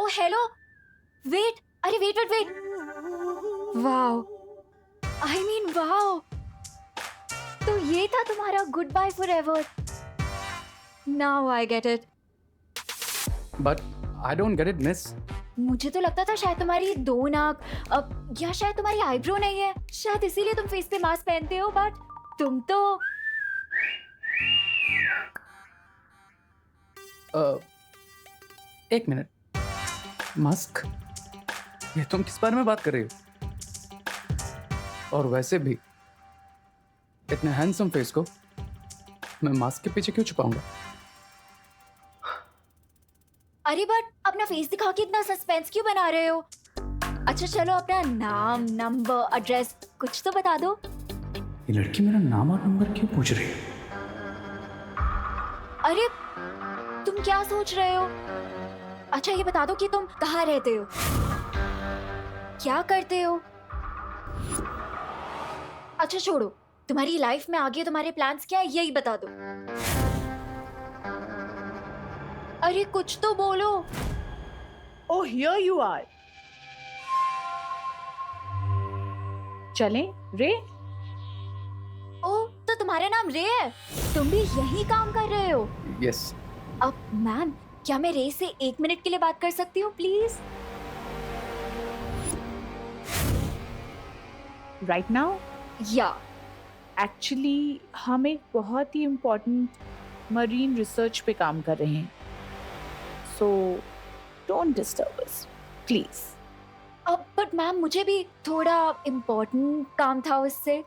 ओ hello, wait, अरे wait wait wait, wow, I mean wow, तो ये था तुम्हारा good bye forever. Now I get it. But I don't get it miss. मुझे तो लगता था शायद तुम्हारी दो नाक, या शायद तुम्हारी आईब्रो नहीं है, शायद इसीलिए तुम फेस पे मास्क पहनते हो, बट तुम तो एक मिनट, मास्क? ये तुम किस बारे में बात कर रही हो? और वैसे भी इतने हैंडसम फेस को मैं मास्क के पीछे क्यों छुपाऊंगा? अरे बट अपना फेस दिखा के इतना सस्पेंस क्यों बना रहे हो? अच्छा चलो, अपना नाम, नंबर, एड्रेस कुछ तो बता दो। ये लड़की मेरा नाम और नंबर क्यों पूछ रही है? अरे तुम क्या सोच रहे हो? अच्छा ये बता दो कि तुम कहाँ रहते हो, क्या करते हो? अच्छा छोड़ो, तुम्हारी लाइफ में आगे तुम्हारे प्लान्स क्या है यही बता दो। अरे कुछ तो बोलो। Oh, here you are. चलें, रे? ओ, तो तुम्हारा नाम रे है? तुम भी यही काम कर रहे हो? यस। अब मैम, क्या मैं रे से 1 मिनट के लिए बात कर सकती हूँ प्लीज? Right now? या Actually, हम एक बहुत ही इम्पोर्टेंट मरीन रिसर्च पे काम कर रहे हैं. So, don't disturb us, please. अब बट मैम, मुझे भी थोड़ा इम्पोर्टेंट काम था उससे।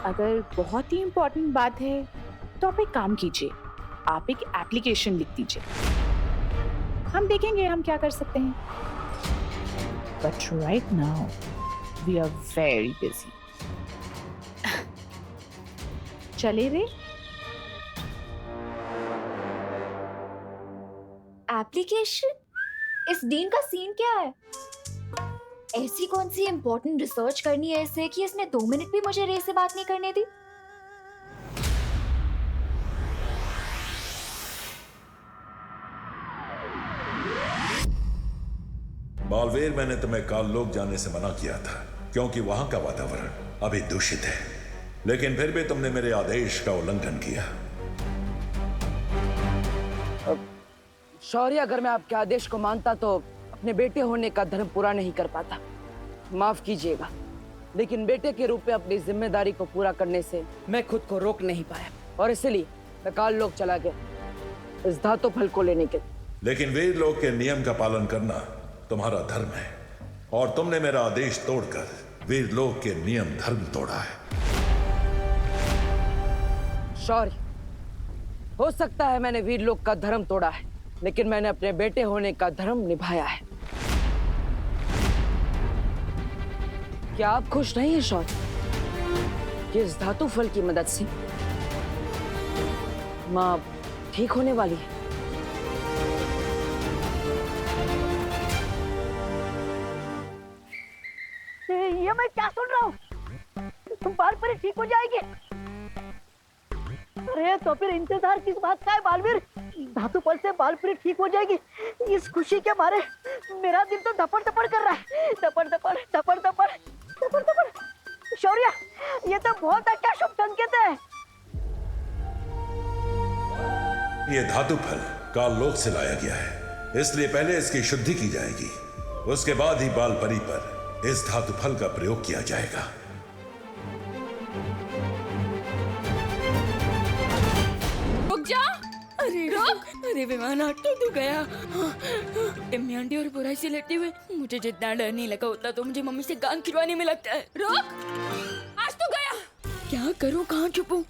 अगर बहुत ही इम्पोर्टेंट बात है तो आप एक काम कीजिए, आप एक एप्लीकेशन लिख दीजिए, हम देखेंगे हम क्या कर सकते हैं. But right now we are very busy. चले रे? एप्लीकेशन? इस डीन का सीन क्या है? ऐसी कौन सी इम्पोर्टेंट रिसर्च करनी है इससे कि इसने 2 मिनट भी मुझे रे से बात नहीं करने दी? बालवीर, मैंने तुम्हें काललोक जाने से मना किया था क्योंकि वहां का वातावरण अभी दूषित है, लेकिन फिर भी तुमने मेरे आदेश का उल्लंघन किया. शौर्य, अगर मैं आपके आदेश को मानता तो अपने बेटे होने का धर्म पूरा नहीं कर पाता. माफ कीजिएगा, लेकिन बेटे के रूप में अपनी जिम्मेदारी को पूरा करने से मैं खुद को रोक नहीं पाया और इसलिए मैं काललोक चला गया इस धातु फल को लेने के. लेकिन वीर लोक के नियम का पालन करना तुम्हारा धर्म है और तुमने मेरा आदेश तोड़कर वीर लोक के नियम धर्म तोड़ा है. शौर्य, हो सकता है मैंने वीरलोक का धर्म तोड़ा है, लेकिन मैंने अपने बेटे होने का धर्म निभाया है. क्या आप खुश नहीं हैं शौर्य कि इस धातु फल की मदद से माँ ठीक होने वाली है? ये मैं क्या सुन रहा हूँ? तुम बाल पर ठीक हो जाएगी? अरे तो फिर इंतजार किस बात का है बालवीर? धातु फल से बाल परी ठीक हो जाएगी, इस खुशी के मारे मेरा दिल तो धपड़ धपड़ कर रहा है. धपड़ धपड़ धपड़ धपड़ धपड़ धपड़. शौर्य, ये तो बहुत अच्छा शुभ संकेत है. ये धातु फल काललोक से लाया गया है, इसलिए पहले इसकी शुद्धि की जाएगी, उसके बाद ही बाल परी पर इस धातु फल का प्रयोग किया जाएगा. रुक जा! अरे रुक! अरे विमान ऑटो तू गया। टिम्मी आंटी और बुराई से लेते हुए मुझे जितना डर नहीं लगा उतना तो मुझे मम्मी से कान खिलवाने में लगता है। रुक! आज तू गया। क्या करूं, कहाँ छुपूं?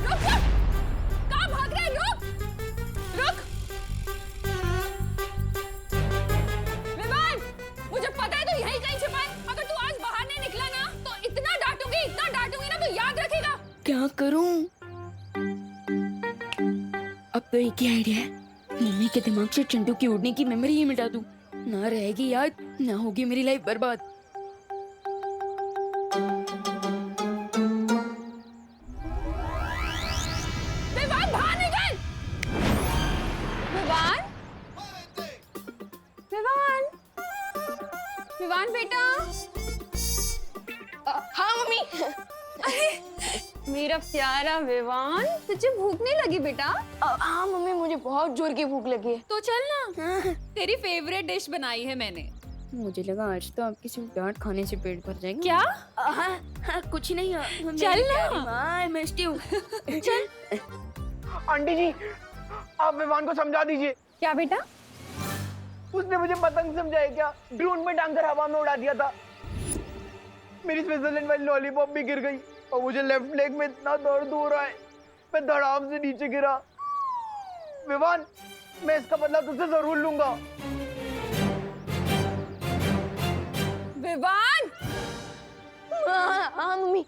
रुक! कहाँ भाग रहा है? रुक! रुक! विमान! मुझे पता है तू यहीं कहीं छिपा है। अगर तू आज बाहर नहीं निकला ना तो इतना डांटूंगी ना तो याद रखेगा। क्या करूं? अब तो एक ही आइडिया है, मम्मी के दिमाग से चिंटू की उड़ने की मेमोरी ही मिटा दूं। ना रहेगी याद, ना होगी मेरी लाइफ बर्बाद। विवान बाहर निकल! मेरा प्यारा विवान, तुझे भूख नहीं लगी बेटा? हाँ मम्मी, मुझे बहुत जोर की भूख लगी है। तो चल ना, तेरी फेवरेट डिश बनाई है मैंने। मुझे लगा आज तो आपकी सिर्फ डांट खाने से पेट भर जाएगा। क्या? हाँ, कुछ नहीं। चल ना। मैं मिस्टी हूँ। चल। आंटी जी, आप विवान को समझा दीजिए। क्या बेटा? उसने मुझे पतंग समझाया क्या? ड्रोन में टांग कर हवा में उड़ा दिया था। मेरी स्विट्जरलैंड वाली लॉलीपॉप भी गिर गई और मुझे लेफ्ट लेग में इतना दर्द हो रहा है, मैं धड़ाम से नीचे गिरा। विवान, मैं इसका बदला तुझसे जरूर लूंगा। विवान! हाँ मम्मी।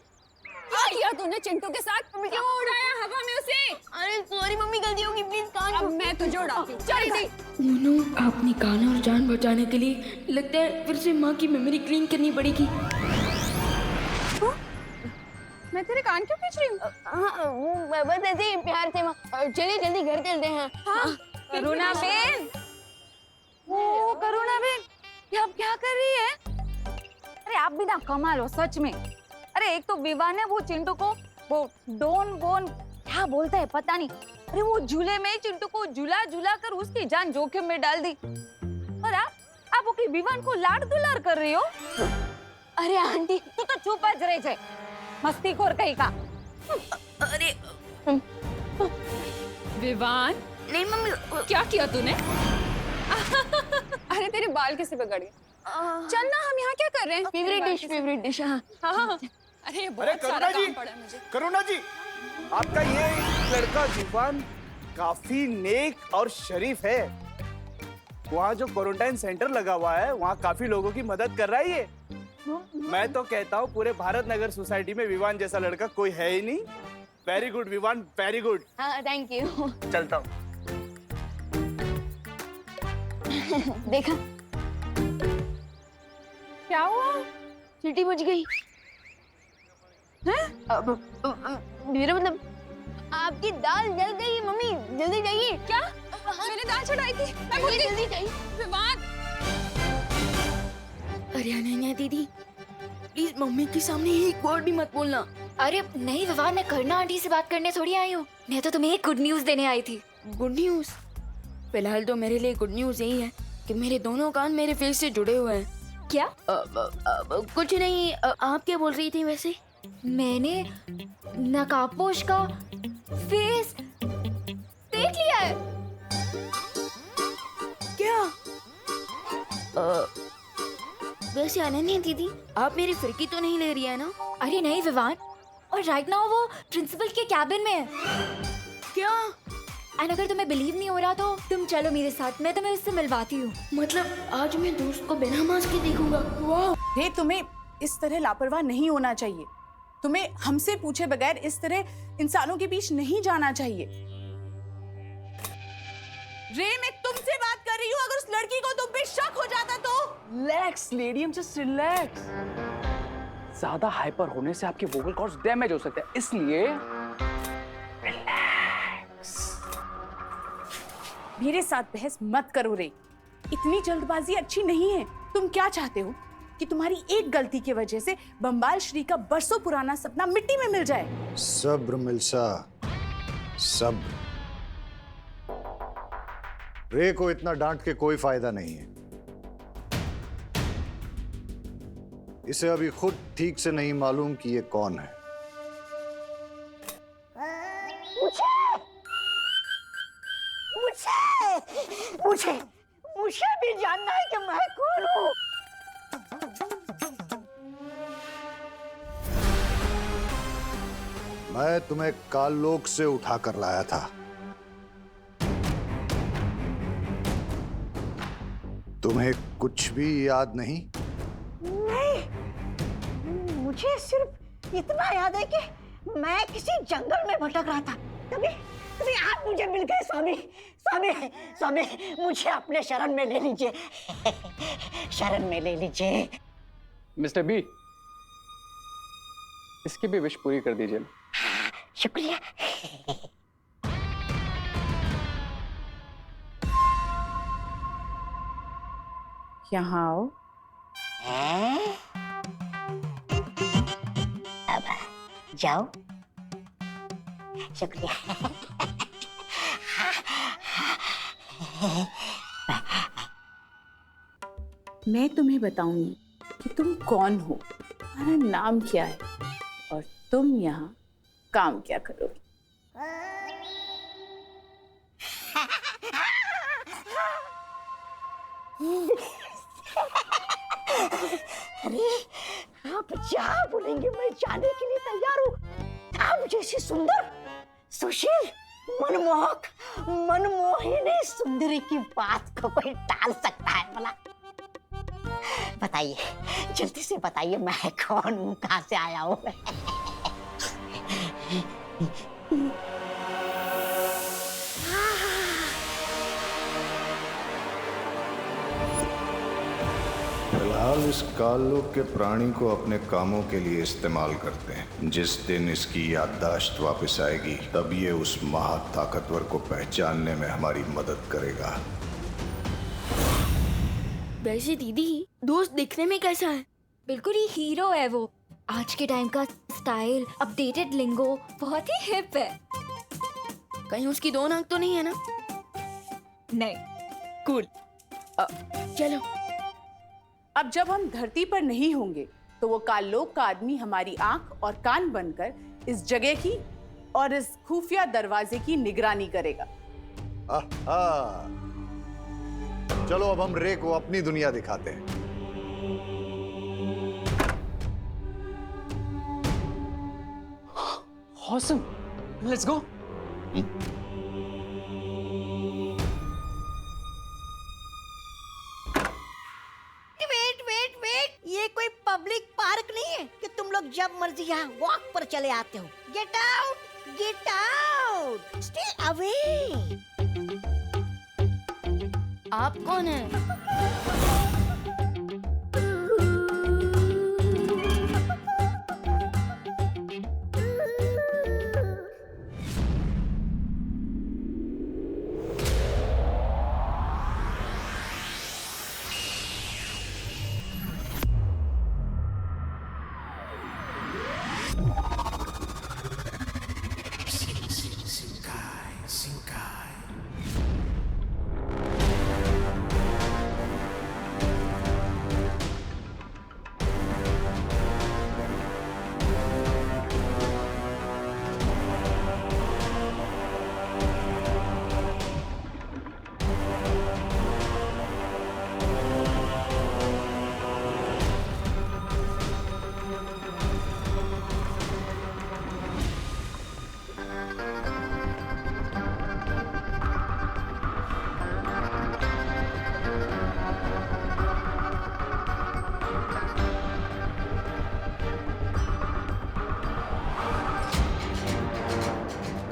क्या किया तूने चिंटू के साथ? क्यों उड़ाया हवा में उसे? अरे सॉरी मम्मी, गलती होगी, प्लीज कान। अब मैं तुझे उड़ाती हूँ। चल दी। मोनू, अपनी कान और जान बचाने के लिए लगता है फिर से माँ की मेमोरी क्लीन करनी पड़ेगी। मैं तेरे कान क्यों खींच रही हूँ? हाँ, वो बस ऐसे ही प्यार से माँ। चलिए जल्दी घर चलते हैं। हाँ, करुणा बेन। ओ करुणा बेन, ये आप क्या कर रही है? अरे आप भी ना कमाल हो सच में। अरे एक तो विवान है, वो चिंटू को वो डोन बोन क्या बोलता है पता नहीं। अरे वो झूले में चिंटू को झूला झूला कर उसकी जान जोखिम में डाल दी। और आप ओके विवान को लाड दुलार कर रही हो? अरे आंटी, तू तो चुप ज रही है, मस्तीखोर कहीं का। अरे विवान, नहीं मम्मी, क्या किया तूने? अरे तेरे बाल कैसे बिगड़ गए? चल ना, हम यहाँ क्या कर रहे हैं? Favourite dish. हाँ हाँ। अरे अरे बहुत सारा करुणा जी, काम पड़ा है मुझे। करुणा जी, आपका ये लड़का विवान काफी नेक और शरीफ है। वहाँ जो क्वारंटाइन सेंटर लगा हुआ है, वहाँ काफी लोगों की मदद कर रहा है ये। मैं तो कहता हूँ पूरे भारत नगर सोसाइटी में विवान जैसा लड़का कोई है ही नहीं। Very good Vivaan, very good. हाँ, थैंक यू। चलता हूँ। देखा, क्या हुआ? सीटी बज गई। मेरा मतलब आपकी दाल जल गई मम्मी, जल्दी जाइए। क्या? मैंने दाल चढ़ाई थी। मैं भूल गई। जल्दी जाइए। विवान! अरे अनन्या दीदी, प्लीज मम्मी के सामने एक वर्ड भी मत बोलना। अरे नहीं विवान, मैं करना आंटी से बात करने थोड़ी आई हूँ। मैं तो तुम्हें एक गुड न्यूज देने आई थी। Good news? फिलहाल तो मेरे लिए गुड न्यूज यही है कि मेरे दोनों कान मेरे फेस से जुड़े हुए हैं। क्या? कुछ नहीं। आप क्या बोल रही थी वैसे? मैंने नकाबपोश का फेस देख लिया है। क्या? वैसे अनन्या दीदी, आप मेरी फिरकी तो नहीं ले रही है ना? अरे नहीं विवान, और राइट नाउ वो प्रिंसिपल के कैबिन में है। क्या? एंड अगर तुम्हें बिलीव नहीं हो रहा तो तुम चलो मेरे साथ, मैं तुम्हें उससे मिलवाती हूँ। मतलब आज मैं दोस्त को बिना मास्क के देखूंगा? वाह! रे, तुम्हें इस तरह लापरवाह नहीं होना चाहिए। तुम्हें हमसे पूछे बगैर इस तरह इंसानों के बीच नहीं जाना चाहिए। रे, मैं तुमसे बात कर रही हूँ। अगर उस लड़की को तुम पे शक हो जाता तो? Relax lady, just relax. ज्यादा हाइपर होने से आपके वोकल कॉर्ड्स डैमेज हो सकते हैं, इसलिए मेरे साथ बहस मत करो रे। इतनी जल्दबाजी अच्छी नहीं है। तुम क्या चाहते हो कि तुम्हारी एक गलती की वजह से बम्बाल श्री का बरसों पुराना सपना मिट्टी में मिल जाए? सब्र मिल्सा, सब्र। रे को इतना डांट के कोई फायदा नहीं है। इसे अभी खुद ठीक से नहीं मालूम कि ये कौन है। मुझे भी जानना है कि मैं कौन हूँ। मैं तुम्हें काललोक से उठा कर लाया था। तुम्हें कुछ भी याद नहीं? नहीं, मुझे सिर्फ इतना याद है कि मैं किसी जंगल में भटक रहा था। तभी आप मुझे मिल गए। स्वामी स्वामी स्वामी, मुझे अपने शरण में ले लीजिए। शरण में ले लीजिए। मिस्टर बी, इसकी भी विश पूरी कर दीजिए। शुक्रिया। यहाँ आओ। अब जाओ। शुक्रिया। मैं तुम्हें बताऊंगी कि तुम कौन हो, तुम्हारा नाम क्या है और तुम यहाँ काम क्या करोगे। अरे आप क्या बोलेंगे, मैं जाने के लिए तैयार हूँ। आप जैसी सुंदर, सुशील, मनमोहक, मनमोहिनी सुंदरी की बात को कोई टाल सकता है भला? बताइए, जल्दी से बताइए, मैं कौन हूँ, कहाँ से आया हूँ? फिलहाल इस काललोक के प्राणी को अपने कामों के लिए इस्तेमाल करते हैं। जिस दिन इसकी याददाश्त वापस आएगी, तब ये उस महाताकतवर को पहचानने में हमारी मदद करेगा। वैसे दीदी, दोस्त दिखने में कैसा है? बिल्कुल ही हीरो है वो। आज के टाइम का स्टाइल, अपडेटेड लिंगो, बहुत ही हिप है। कहीं उसकी दो नाक तो नहीं है ना? नहीं। कूल। चलो। अब जब हम धरती पर नहीं होंगे तो वो काललोक का आदमी हमारी आंख और कान बनकर इस जगह की और इस खुफिया दरवाजे की निगरानी करेगा। आहा। चलो अब हम रे को अपनी दुनिया दिखाते हैं। Awesome. Let's go. वेट, ये कोई पब्लिक पार्क नहीं है कि तुम लोग जब मर्जी यहाँ वॉक पर चले आते हो। Get out, stay away. आप कौन है?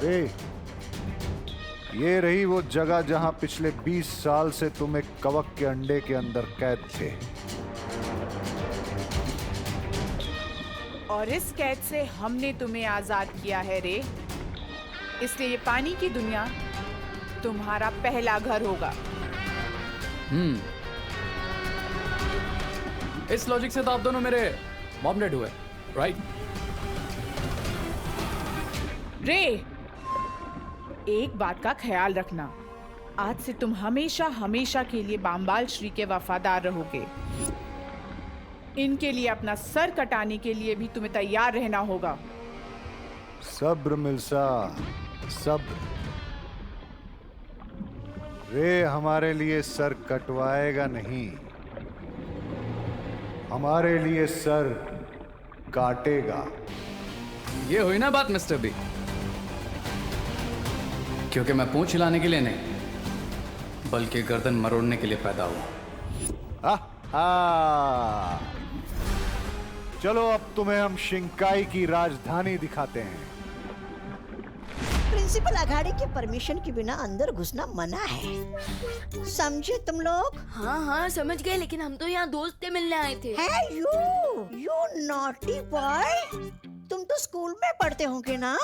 रे, ये रही वो जगह जहां पिछले 20 साल से तुम एक कवक के अंडे के अंदर कैद थे। और इस कैद से हमने तुम्हें आजाद किया है रे। इसलिए ये पानी की दुनिया तुम्हारा पहला घर होगा। इस लॉजिक से तो आप दोनों मेरे मॉम डैड हुए, राइट? रे, एक बात का ख्याल रखना, आज से तुम हमेशा हमेशा के लिए बामबाल श्री के वफादार रहोगे। इनके लिए अपना सर कटाने के लिए भी तुम्हें तैयार रहना होगा। सब्र मिल्सा, सब्र। रे हमारे लिए सर कटवाएगा नहीं, हमारे लिए सर काटेगा। ये हुई ना बात मिस्टर बी, क्योंकि मैं पूंछ हिलाने के लिए नहीं, बल्कि गर्दन मरोड़ने के लिए पैदा हुआ। चलो अब तुम्हें हम शिंकाई की राजधानी दिखाते हैं। प्रिंसिपल अघाड़ी के परमिशन के बिना अंदर घुसना मना है, समझे तुम लोग? हाँ समझ गए, लेकिन हम तो यहाँ दोस्त से मिलने आए थे। है यू नॉटी बॉय, तुम तो स्कूल में पढ़ते होंगे ना,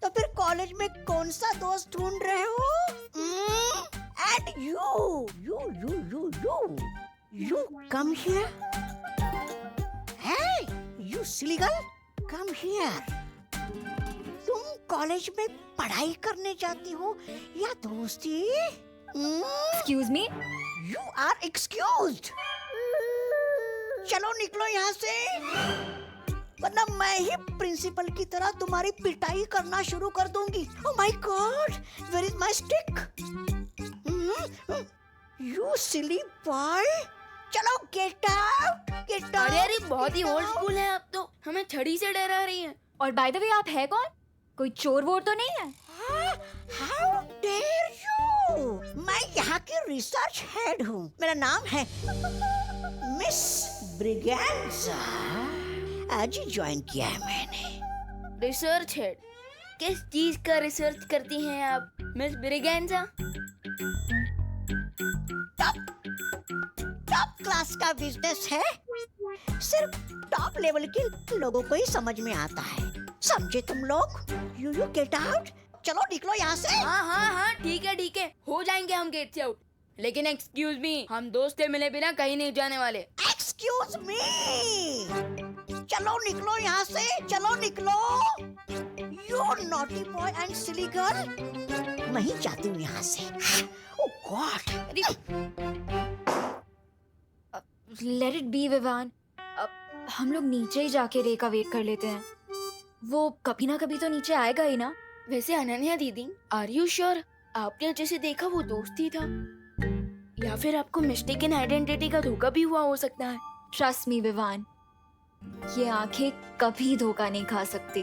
तो फिर कॉलेज में कौन सा दोस्त ढूंढ रहे हो? And you come here? Hey, you silly girl, come here. तुम कॉलेज में पढ़ाई करने जाती हो या दोस्ती? Excuse me, you are excused. चलो निकलो यहाँ से, वरना मैं ही प्रिंसिपल की तरह तुम्हारी पिटाई करना शुरू कर दूंगी। Oh my god, where is my stick? You silly boy, चलो गेट आउट, गेट आउट। अरे बहुत ही ओल्ड स्कूल है आप तो, हमें छड़ी से डरा रही हैं। और बाय द वे आप है कौन? कोई चोर वोर तो नहीं है? How dare you! मैं यहाँ की रिसर्च हेड हूँ। मेरा नाम है मिस ब्रिगेंजा। आज ही ज्वाइन किया है मैंने। Research head? किस चीज का रिसर्च करती हैं आप मिस ब्रिगेंजा? टॉप क्लास का बिजनेस है, सिर्फ टॉप लेवल के लोगों को ही समझ में आता है। समझे तुम लोग? यू गेट आउट, चलो निकलो यहाँ से। हाँ ठीक है, हो जाएंगे हम गेट से आउट। लेकिन एक्सक्यूज मी, हम दोस्त से मिले बिना कहीं नहीं जाने वाले। एक्सक्यूज मी, चलो निकलो यहाँ से, चलो निकलो। You naughty boy and silly girl, मैं ही जाती हूँ यहाँ से। Oh God, let it be Vivaan, हम लोग नीचे ही जाके रे का वेट कर लेते हैं। वो कभी ना कभी तो नीचे आएगा ही ना। वैसे अनन्या दीदी, आर यू श्योर आपने जैसे देखा वो दोस्त ही था, या फिर आपको मिस्टेकन आइडेंटिटी का धोखा भी हुआ हो सकता है? ट्रस्ट मी विवान, ये आंखें कभी धोखा नहीं खा सकती।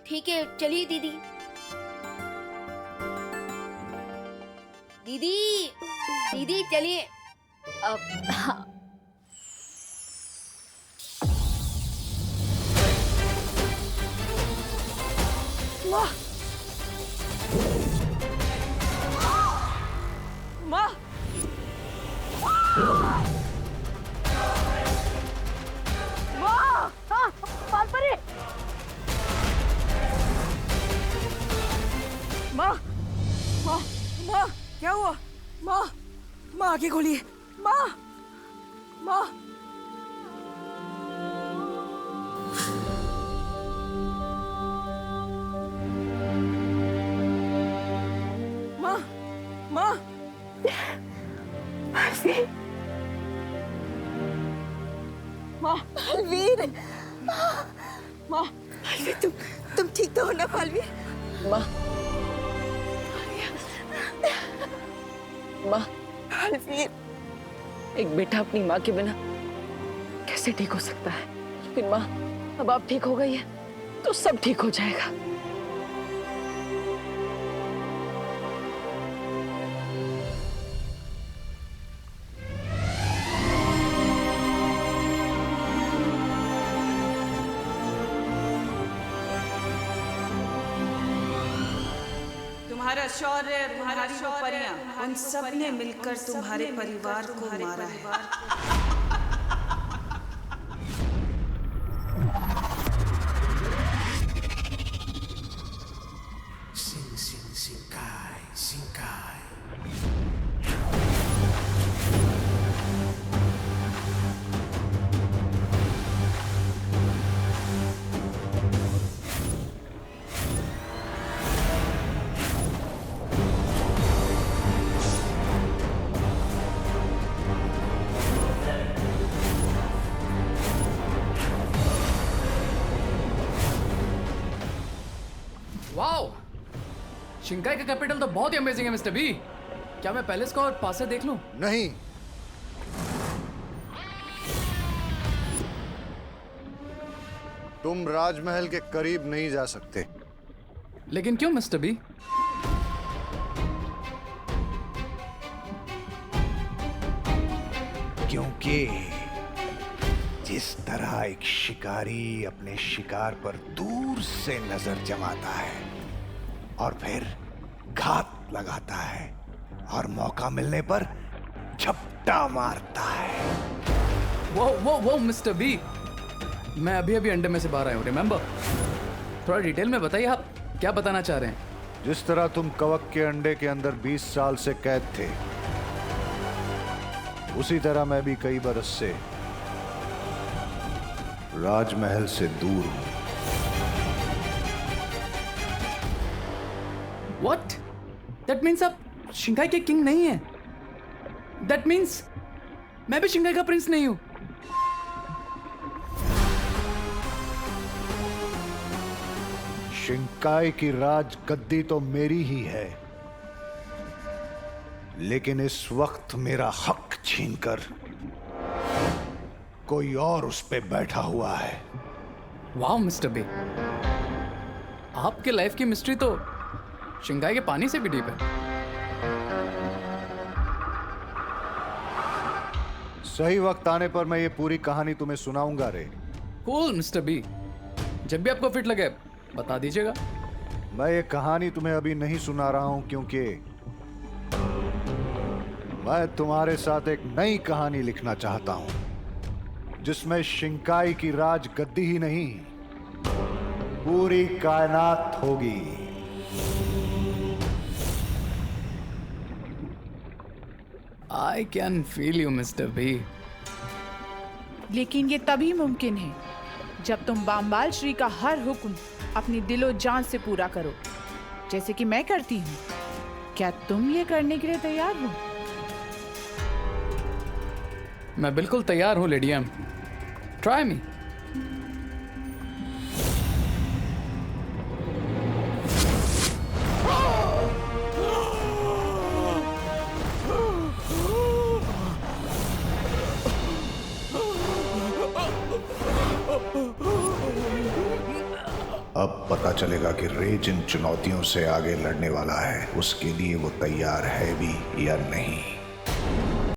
ठीक है, चलिए दीदी। दीदी चलिए। हाँ, माँ, माँ, बालपरी, माँ, माँ, माँ, क्या हुआ? माँ, माँ आंखें खोलिए। माँ, माँ, माँ, माँ, माँ, वीर, माँ, तुम ठीक तो हो ना पालवीर? माँ, माँ, एक बेटा अपनी माँ के बिना कैसे ठीक हो सकता है? लेकिन माँ, अब आप ठीक हो गई है तो सब ठीक हो जाएगा। तुम्हारा शौर्य, तुम्हारी परियां, उन सब ने मिलकर तुम्हारे परिवार को मारा है। वाओ, शिंकाई का कैपिटल तो बहुत ही अमेजिंग है मिस्टर बी। क्या मैं पैलेस को और पास से देख लूं? नहीं, तुम राजमहल के करीब नहीं जा सकते। लेकिन क्यों मिस्टर बी? क्योंकि जिस तरह एक शिकारी अपने शिकार पर दूर से नजर जमाता है और फिर घात लगाता है और मौका मिलने पर झपटा मारता है। वो मिस्टर बी, मैं अभी अंडे में से बाहर आया हूँ, रिमेम्बर? थोड़ा डिटेल में बताइए, आप क्या बताना चाह रहे हैं? जिस तरह तुम कवक के अंडे के अंदर 20 साल से कैद थे, उसी तरह मैं भी कई बरस से राजमहल से दूर हूं। What? That means आप शिंगाई के किंग नहीं हैं। That means मैं भी शिंगाई का प्रिंस नहीं हूं। शिंकाई की राज गद्दी तो मेरी ही है, लेकिन इस वक्त मेरा हक छीनकर कोई और उस पे बैठा हुआ है। वाओ मिस्टर बी, आपके लाइफ की मिस्ट्री तो शिंगाई के पानी से भी डीप है। सही वक्त आने पर मैं ये पूरी कहानी तुम्हें सुनाऊंगा रे। कूल मिस्टर बी, जब भी आपको फिट लगे बता दीजिएगा। मैं ये कहानी तुम्हें अभी नहीं सुना रहा हूं क्योंकि मैं तुम्हारे साथ एक नई कहानी लिखना चाहता हूं, जिसमें शिंकाई की राज गद्दी ही नहीं, पूरी कायनात होगी। I can feel you mister B. लेकिन ये तभी मुमकिन है जब तुम बाम्बाल श्री का हर हुक्म अपनी दिलो जान से पूरा करो, जैसे कि मैं करती हूँ। क्या तुम ये करने के लिए तैयार हो? मैं बिल्कुल तैयार हूं लेडी एम। Try me. अब पता चलेगा कि रे जिन चुनौतियों से आगे लड़ने वाला है, उसके लिए वो तैयार है भी या नहीं।